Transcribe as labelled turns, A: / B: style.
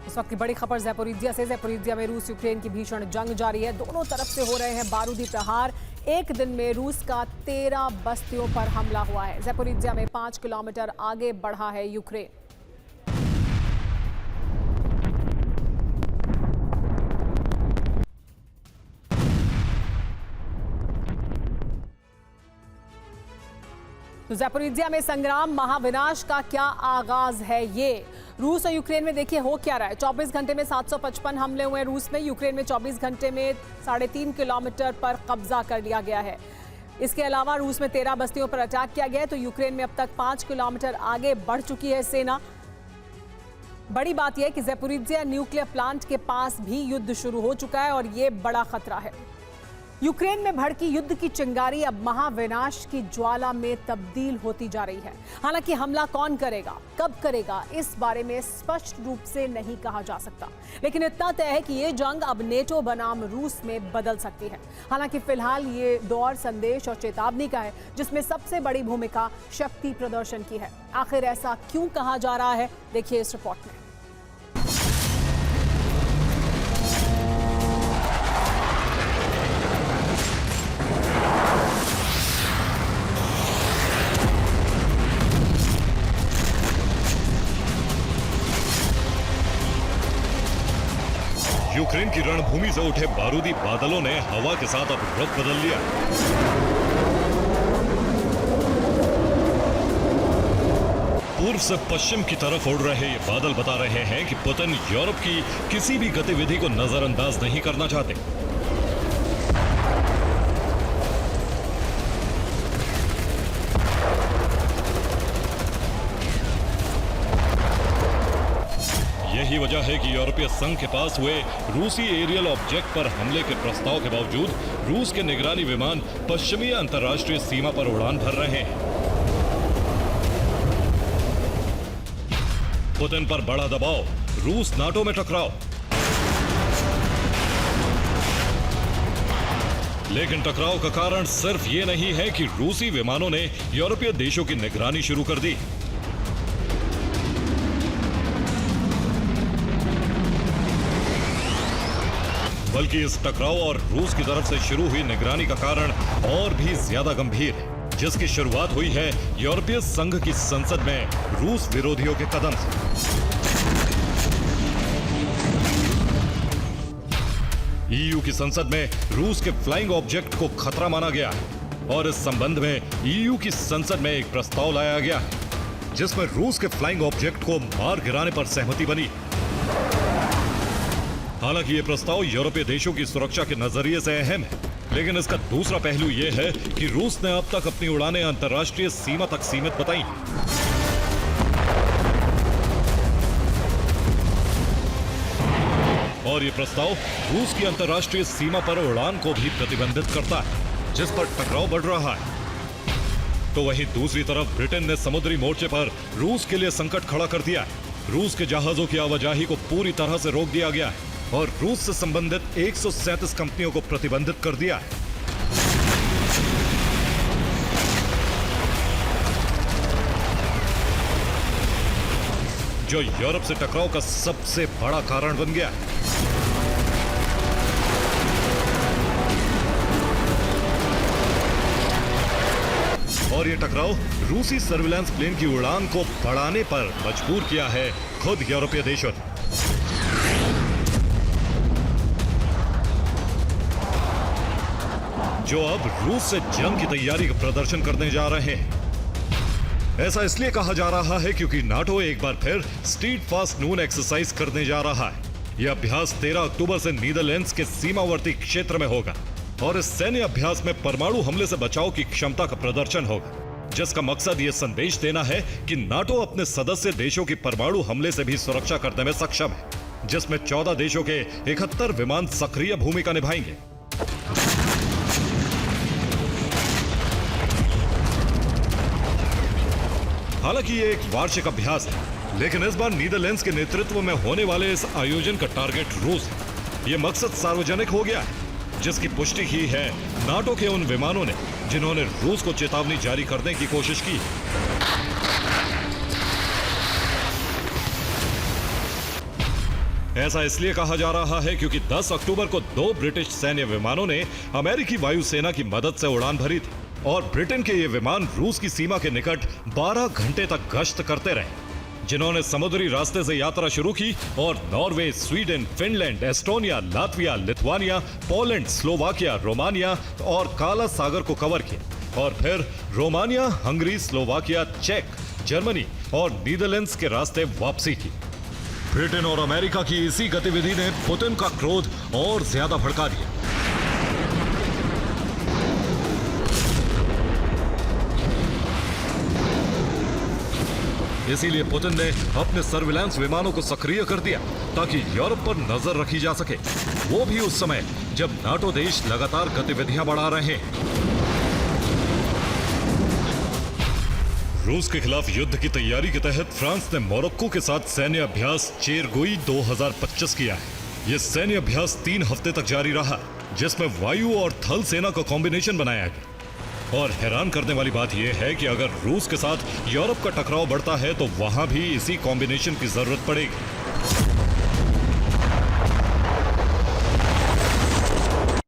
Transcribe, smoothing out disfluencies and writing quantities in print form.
A: इस वक्त की बड़ी खबर ज़ैपोरिज्जिया से। ज़ैपोरिज्जिया में रूस यूक्रेन की भीषण जंग जारी है। दोनों तरफ से हो रहे हैं बारूदी प्रहार। एक दिन में रूस का 13 बस्तियों पर हमला हुआ है। ज़ैपोरिज्जिया में 5 किलोमीटर आगे बढ़ा है यूक्रेन। तो ज़ैपोरिज्जिया में संग्राम महाविनाश का क्या आगाज है ये। रूस और यूक्रेन में देखिए हो क्या रहा है। 24 घंटे में 755 हमले हुए रूस में। यूक्रेन में 24 घंटे में 3.5 किलोमीटर पर कब्जा कर लिया गया है। इसके अलावा रूस में 13 बस्तियों पर अटैक किया गया है। तो यूक्रेन में अब तक 5 किलोमीटर आगे बढ़ चुकी है सेना। बड़ी बात यह है कि ज़ैपोरिज्जिया न्यूक्लियर प्लांट के पास भी युद्ध शुरू हो चुका है और ये बड़ा खतरा है। यूक्रेन में भड़की युद्ध की चिंगारी अब महाविनाश की ज्वाला में तब्दील होती जा रही है। हालांकि हमला कौन करेगा, कब करेगा, इस बारे में स्पष्ट रूप से नहीं कहा जा सकता। लेकिन इतना तय है कि ये जंग अब नेटो बनाम रूस में बदल सकती है। हालांकि फिलहाल ये दौर संदेश और चेतावनी का है, जिसमें सबसे बड़ी भूमिका शक्ति प्रदर्शन की है। आखिर ऐसा क्यों कहा जा रहा है, देखिए इस रिपोर्ट में।
B: यूक्रेन की रणभूमि से उठे बारूदी बादलों ने हवा के साथ अब रुख बदल लिया। पूर्व से पश्चिम की तरफ उड़ रहे ये बादल बता रहे हैं कि पुतिन यूरोप की किसी भी गतिविधि को नजरअंदाज नहीं करना चाहते। यही वजह है कि यूरोपीय संघ के पास हुए रूसी एरियल ऑब्जेक्ट पर हमले के प्रस्ताव के बावजूद रूस के निगरानी विमान पश्चिमी अंतर्राष्ट्रीय सीमा पर उड़ान भर रहे हैं। पुतिन पर बड़ा दबाव, रूस नाटो में टकराव। लेकिन टकराव का कारण सिर्फ ये नहीं है कि रूसी विमानों ने यूरोपीय देशों की निगरानी शुरू कर दी। बल्कि इस टकराव और रूस की तरफ से शुरू हुई निगरानी का कारण और भी ज्यादा गंभीर है, जिसकी शुरुआत हुई है यूरोपीय संघ की संसद में रूस विरोधियों के कदम से। ईयू की संसद में रूस के फ्लाइंग ऑब्जेक्ट को खतरा माना गया और इस संबंध में ईयू की संसद में एक प्रस्ताव लाया गया, जिसमें रूस के फ्लाइंग ऑब्जेक्ट को मार गिराने पर सहमति बनी। हालांकि यह प्रस्ताव यूरोपीय देशों की सुरक्षा के नजरिए से अहम है, लेकिन इसका दूसरा पहलू यह है कि रूस ने अब तक अपनी उड़ानें अंतर्राष्ट्रीय सीमा तक सीमित बताई। और यह प्रस्ताव रूस की अंतर्राष्ट्रीय सीमा पर उड़ान को भी प्रतिबंधित करता है, जिस पर टकराव बढ़ रहा है। तो वहीं दूसरी तरफ ब्रिटेन ने समुद्री मोर्चे पर रूस के लिए संकट खड़ा कर दिया है। रूस के जहाजों की आवाजाही को पूरी तरह से रोक दिया गया है और रूस से संबंधित 137 कंपनियों को प्रतिबंधित कर दिया है। जो यूरोप से टकराव का सबसे बड़ा कारण बन गया है। और यह टकराव रूसी सर्विलांस प्लेन की उड़ान को बढ़ाने पर मजबूर किया है खुद यूरोपीय देशों ने। जो अब रूस से जंग की तैयारी का प्रदर्शन करने जा रहे हैं। ऐसा इसलिए कहा जा रहा है क्योंकि नाटो एक बार फिर स्ट्रीट फास्ट नून एक्सरसाइज करने जा रहा है। यह अभ्यास 13 अक्टूबर से नीदरलैंड्स के सीमावर्ती क्षेत्र में होगा और इस सैन्य अभ्यास में परमाणु हमले से बचाव की क्षमता का प्रदर्शन होगा, जिसका मकसद यह संदेश देना है कि नाटो अपने सदस्य देशों की परमाणु हमले से भी सुरक्षा करने में सक्षम है, जिसमें 14 देशों के 71 विमान सक्रिय भूमिका निभाएंगे। हालांकि ये एक वार्षिक अभ्यास है, लेकिन इस बार नीदरलैंड्स के नेतृत्व में होने वाले इस आयोजन का टारगेट रूस है। ये मकसद सार्वजनिक हो गया है, जिसकी पुष्टि की है नाटो के उन विमानों ने जिन्होंने रूस को चेतावनी जारी करने की कोशिश की। ऐसा इसलिए कहा जा रहा है क्योंकि 10 अक्टूबर को 2 ब्रिटिश सैन्य विमानों ने अमेरिकी वायुसेना की मदद से उड़ान भरी थी और ब्रिटेन के ये विमान रूस की सीमा के निकट 12 घंटे तक गश्त करते रहे, जिन्होंने समुद्री रास्ते से यात्रा शुरू की और Norway, Sweden, Finland, Estonia, Latvia, Lithuania, Poland, Slovakia, Romania और काला सागर को कवर किया और फिर रोमानिया, हंगरी, स्लोवाकिया, चेक, जर्मनी और नीदरलैंड्स के रास्ते वापसी की। ब्रिटेन और अमेरिका की इसी गतिविधि ने पुतिन का क्रोध और ज्यादा भड़का दिया। इसीलिए पुतिन ने अपने सर्विलांस विमानों को सक्रिय कर दिया ताकि यूरोप पर नजर रखी जा सके, वो भी उस समय जब नाटो देश लगातार गतिविधियां बढ़ा रहे हैं। रूस के खिलाफ युद्ध की तैयारी के तहत फ्रांस ने मोरक्को के साथ सैन्य अभ्यास चेरगोई 2025 किया है। यह सैन्य अभ्यास 3 हफ्ते तक जारी रहा, जिसमें वायु और थल सेना का कॉम्बिनेशन बनाया गया। और हैरान करने वाली बात यह है कि अगर रूस के साथ यूरोप का टकराव बढ़ता है तो वहां भी इसी कॉम्बिनेशन की जरूरत पड़ेगी।